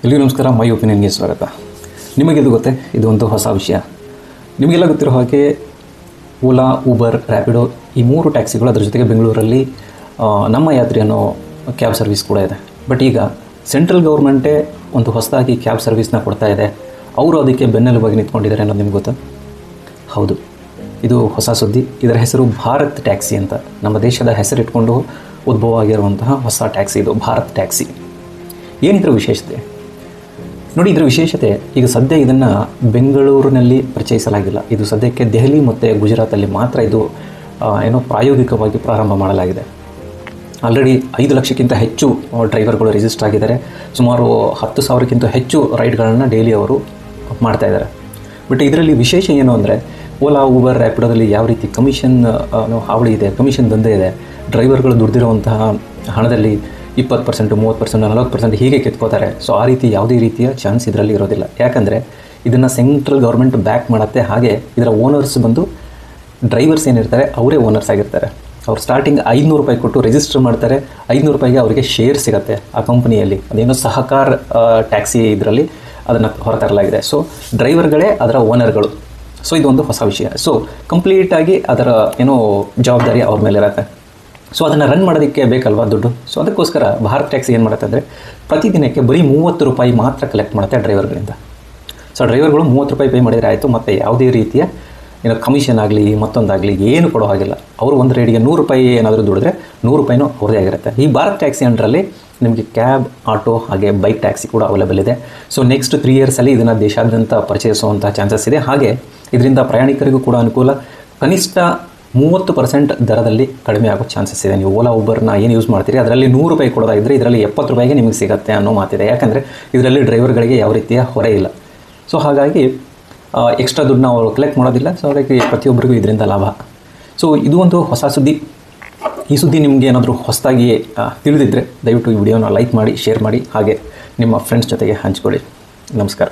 ಎಲ್ಲಿಗೂ ನಮಸ್ಕಾರ. ಮೈ ಒಪಿನಿಯನ್ಗೆ ಸ್ವಾಗತ. ನಿಮಗೆದು ಗೊತ್ತೇ, ಇದು ಒಂದು ಹೊಸ ವಿಷಯ. ನಿಮಗೆಲ್ಲ ಗೊತ್ತಿರೋ ಹಾಗೆ ಓಲಾ, ಊಬರ್, ರ್ಯಾಪಿಡೋ ಈ 3 ಟ್ಯಾಕ್ಸಿಗಳು, ಅದರ ಜೊತೆಗೆ ಬೆಂಗಳೂರಲ್ಲಿ ನಮ್ಮ ಯಾತ್ರಿ ಅನ್ನೋ ಕ್ಯಾಬ್ ಸರ್ವಿಸ್ ಕೂಡ ಇದೆ. ಬಟ್ ಈಗ ಸೆಂಟ್ರಲ್ ಗೌರ್ಮೆಂಟೇ ಒಂದು ಹೊಸದಾಗಿ ಕ್ಯಾಬ್ ಸರ್ವಿಸ್ನ ಕೊಡ್ತಾ ಇದೆ. ಅವರು ಅದಕ್ಕೆ ಬೆನ್ನೆಲುಬಾಗಿ ನಿಂತ್ಕೊಂಡಿದ್ದಾರೆ ಅನ್ನೋದು ನಿಮ್ಗೆ ಗೊತ್ತಾ? ಹೌದು, ಇದು ಹೊಸ ಸುದ್ದಿ. ಇದರ ಹೆಸರು ಭಾರತ್ ಟ್ಯಾಕ್ಸಿ ಅಂತ. ನಮ್ಮ ದೇಶದ ಹೆಸರಿಟ್ಕೊಂಡು ಉದ್ಭವ ಆಗಿರುವಂತಹ ಹೊಸ ಟ್ಯಾಕ್ಸಿ ಇದು, ಭಾರತ್ ಟ್ಯಾಕ್ಸಿ. ಏನಿದ್ರ ವಿಶೇಷತೆ ನೋಡಿ. ಇದರ ವಿಶೇಷತೆ, ಈಗ ಸದ್ಯ ಇದನ್ನು ಬೆಂಗಳೂರಿನಲ್ಲಿ ಪರಿಚಯಿಸಲಾಗಿಲ್ಲ. ಇದು ಸದ್ಯಕ್ಕೆ ದೆಹಲಿ ಮತ್ತು ಗುಜರಾತಲ್ಲಿ ಮಾತ್ರ ಇದು ಪ್ರಾಯೋಗಿಕವಾಗಿ ಪ್ರಾರಂಭ ಮಾಡಲಾಗಿದೆ. ಆಲ್ರೆಡಿ 5 ಲಕ್ಷಕ್ಕಿಂತ ಹೆಚ್ಚು ಡ್ರೈವರ್ಗಳು ರಿಜಿಸ್ಟರ್ ಆಗಿದ್ದಾರೆ. ಸುಮಾರು 10,000ಕ್ಕಿಂತ ಹೆಚ್ಚು ರೈಡ್ಗಳನ್ನು ಡೈಲಿ ಅವರು ಮಾಡ್ತಾಯಿದ್ದಾರೆ. ಬಟ್ ಇದರಲ್ಲಿ ವಿಶೇಷ ಏನು ಅಂದರೆ, ಓಲಾ, ಊಬರ್, ರ್ಯಾಪಿಡೋದಲ್ಲಿ ಯಾವ ರೀತಿ ಕಮಿಷನ್ ಹಾವಳಿ ಇದೆ, ಕಮಿಷನ್ ದಂಧೆ ಇದೆ. ಡ್ರೈವರ್ಗಳು ದುಡ್ದಿರುವಂತಹ ಹಣದಲ್ಲಿ 20%, 30%, 40% ಹೀಗೆ ಕಿತ್ಕೋತಾರೆ. ಸೊ ಆ ರೀತಿ ಯಾವುದೇ ರೀತಿಯ ಚಾನ್ಸ್ ಇದರಲ್ಲಿ ಇರೋದಿಲ್ಲ. ಯಾಕಂದರೆ ಇದನ್ನು ಸೆಂಟ್ರಲ್ ಗೌರ್ಮೆಂಟ್ ಬ್ಯಾಕ್ ಮಾಡುತ್ತೆ. ಹಾಗೆ ಇದರ ಓನರ್ಸ್ ಬಂದು ಡ್ರೈವರ್ಸ್ ಏನಿರ್ತಾರೆ ಅವರೇ ಓನರ್ಸ್ ಆಗಿರ್ತಾರೆ. ಅವ್ರು ಸ್ಟಾರ್ಟಿಂಗ್ 500 ರೂಪಾಯಿ ಕೊಟ್ಟು ರಿಜಿಸ್ಟರ್ ಮಾಡ್ತಾರೆ. 500 ರೂಪಾಯಿಗೆ ಅವರಿಗೆ ಶೇರ್ ಸಿಗುತ್ತೆ ಆ ಕಂಪನಿಯಲ್ಲಿ. ಅದೇನೋ ಸಹಕಾರ ಟ್ಯಾಕ್ಸಿ ಇದರಲ್ಲಿ ಅದನ್ನು ಹೊರತರಲಾಗಿದೆ. ಸೊ ಡ್ರೈವರ್ಗಳೇ ಅದರ ಓನರ್ಗಳು. ಸೊ ಇದೊಂದು ಹೊಸ ವಿಷಯ. ಸೊ ಕಂಪ್ಲೀಟಾಗಿ ಅದರ ಜವಾಬ್ದಾರಿ ಅವ್ರ ಮೇಲೆ ಇರುತ್ತೆ. ಸೊ ಅದನ್ನು ರನ್ ಮಾಡೋದಕ್ಕೆ ಬೇಕಲ್ವಾ ದುಡ್ಡು. ಸೊ ಅದಕ್ಕೋಸ್ಕರ ಭಾರತ್ ಟ್ಯಾಕ್ಸಿ ಏನು ಮಾಡುತ್ತೆ ಅಂದರೆ, ಪ್ರತಿದಿನಕ್ಕೆ ಬರೀ 30 ರೂಪಾಯಿ ಮಾತ್ರ ಕಲೆಕ್ಟ್ ಮಾಡುತ್ತೆ ಡ್ರೈವರ್ಗಳಿಂದ. ಸೊ ಡ್ರೈವರ್ಗಳು 30 ರೂಪಾಯಿ ಪೇ ಮಾಡಿದರೆ ಆಯಿತು. ಮತ್ತು ಯಾವುದೇ ರೀತಿಯ ಕಮಿಷನ್ ಆಗಲಿ ಮತ್ತೊಂದಾಗಲಿ ಏನು ಕೊಡೋ ಹಾಗಿಲ್ಲ. ಅವರು ಒಂದು ರೇಡಿಗೆ 100 ರೂಪಾಯಿ ಏನಾದರೂ ದುಡಿದ್ರೆ 100 ರೂಪಾಯಿನೂ ಅವ್ರದೇ ಆಗಿರುತ್ತೆ. ಈ ಭಾರತ್ ಟ್ಯಾಕ್ಸಿ ಅಂಡರಲ್ಲಿ ನಿಮಗೆ ಕ್ಯಾಬ್, ಆಟೋ ಹಾಗೆ ಬೈಕ್ ಟ್ಯಾಕ್ಸಿ ಕೂಡ ಅವೈಲೇಬಲ್ ಇದೆ. ಸೊ ನೆಕ್ಸ್ಟ್ 3 ಇಯರ್ಸಲ್ಲಿ ಇದನ್ನು ದೇಶಾದ್ಯಂತ ಪರಿಚಯಿಸುವಂಥ ಚಾನ್ಸಸ್ ಇದೆ. ಹಾಗೆ ಇದರಿಂದ ಪ್ರಯಾಣಿಕರಿಗೂ ಕೂಡ ಅನುಕೂಲ. ಕನಿಷ್ಠ 30% ದರದಲ್ಲಿ ಕಡಿಮೆ ಆಗೋ ಚಾನ್ಸಸ್ ಇದೆ. ನೀವು ಓಲಾ, ಊಬರ್ನ ಏನು ಯೂಸ್ ಮಾಡ್ತೀರಿ ಅದರಲ್ಲಿ 100 ರೂಪಾಯಿ ಕೊಡೋದಾಗಿದ್ದರೆ ಇದರಲ್ಲಿ 70 ರೂಪಾಯಿಗೆ ನಿಮಗೆ ಸಿಗುತ್ತೆ ಅನ್ನೋ ಮಾತಿದೆ. ಯಾಕಂದರೆ ಇದರಲ್ಲಿ ಡ್ರೈವರ್ಗಳಿಗೆ ಯಾವ ರೀತಿಯ ಹೊರೆ ಇಲ್ಲ. ಸೊ ಹಾಗಾಗಿ ಎಕ್ಸ್ಟ್ರಾ ದುಡ್ಡನ್ನ ಅವರು ಕಲೆಕ್ಟ್ ಮಾಡೋದಿಲ್ಲ. ಸೊ ಹಾಗಾಗಿ ಪ್ರತಿಯೊಬ್ಬರಿಗೂ ಇದರಿಂದ ಲಾಭ. ಸೊ ಇದು ಒಂದು ಹೊಸ ಸುದ್ದಿ. ಈ ಸುದ್ದಿ ನಿಮಗೆ ಏನಾದರೂ ಹೊಸದಾಗಿ ತಿಳಿದಿದ್ದರೆ ದಯವಿಟ್ಟು ಈ ವಿಡಿಯೋನ ಲೈಕ್ ಮಾಡಿ, ಶೇರ್ ಮಾಡಿ, ಹಾಗೆ ನಿಮ್ಮ ಫ್ರೆಂಡ್ಸ್ ಜೊತೆಗೆ ಹಂಚ್ಕೊಳ್ಳಿ. ನಮಸ್ಕಾರ.